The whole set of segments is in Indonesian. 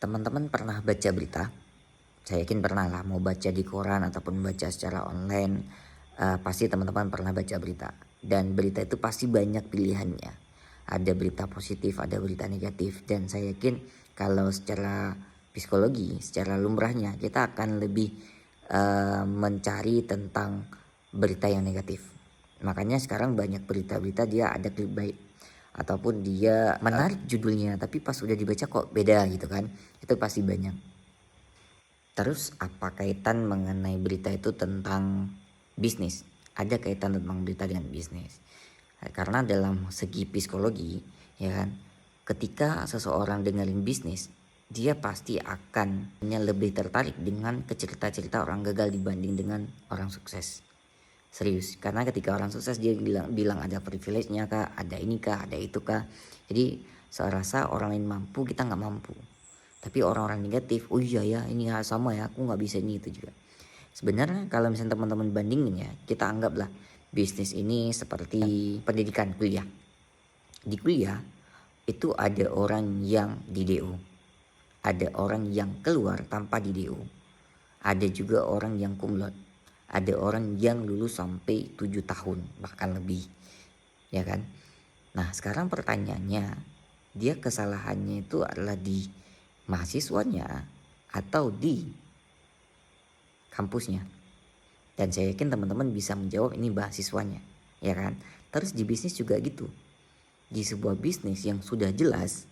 Teman-teman pernah baca berita? Saya yakin pernah lah, mau baca di koran ataupun baca secara online, pasti teman-teman pernah baca berita. Dan berita itu pasti banyak pilihannya. Ada berita positif, ada berita negatif. Dan saya yakin kalau secara psikologi, secara lumrahnya kita akan lebih mencari tentang berita yang negatif. Makanya sekarang banyak berita-berita dia ada clickbait ataupun dia menarik judulnya tapi pas udah dibaca kok beda gitu kan. Itu pasti banyak. Terus apa kaitan mengenai berita itu tentang bisnis? Ada kaitan tentang berita dengan bisnis. Karena dalam segi psikologi, ya kan, ketika seseorang dengerin bisnis, dia pasti akan lebih tertarik dengan cerita-cerita orang gagal dibanding dengan orang sukses. Serius, karena ketika orang sukses dia bilang ada privilege-nya kah, ada ini kah, ada itu kah. Jadi saya rasa orang lain mampu, kita nggak mampu. Tapi orang-orang negatif, oh iya ya ini ya sama ya, aku nggak bisa ini itu juga. Sebenarnya kalau misalnya teman-teman bandingin ya, kita anggaplah bisnis ini seperti pendidikan kuliah. Di kuliah itu ada orang yang di DO, ada orang yang keluar tanpa di DO, ada juga orang yang cum laude, ada orang yang lulus sampai 7 tahun bahkan lebih, ya kan. Nah sekarang pertanyaannya, dia kesalahannya itu adalah di mahasiswanya atau di kampusnya? Dan saya yakin teman-teman bisa menjawab ini mahasiswanya, ya kan. Terus di bisnis juga gitu. Di sebuah bisnis yang sudah jelas,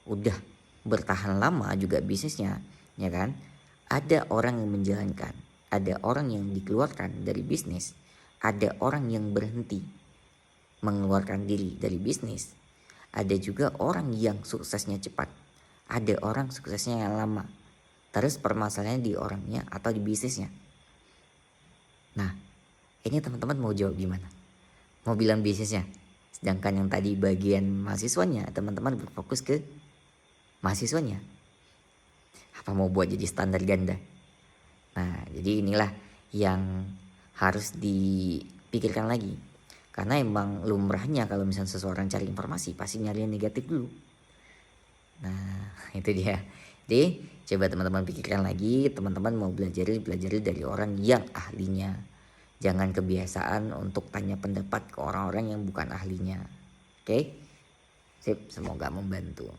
udah bertahan lama juga bisnisnya, ya kan. Ada orang yang menjalankan, ada orang yang dikeluarkan dari bisnis, ada orang yang berhenti mengeluarkan diri dari bisnis, ada juga orang yang suksesnya cepat, ada orang suksesnya yang lama. Terus permasalahannya di orangnya atau di bisnisnya. Nah ini teman-teman mau jawab gimana? Mau bilang bisnisnya, sedangkan yang tadi bagian mahasiswanya teman-teman berfokus ke mahasiswanya. Apa mau buat jadi standar ganda? Nah jadi inilah yang harus dipikirkan lagi. Karena emang lumrahnya kalau misalnya seseorang cari informasi pasti nyari yang negatif dulu. Nah itu dia. Jadi coba teman-teman pikirkan lagi, teman-teman mau belajar dari orang yang ahlinya. Jangan kebiasaan untuk tanya pendapat ke orang-orang yang bukan ahlinya. Oke? Sip, semoga membantu.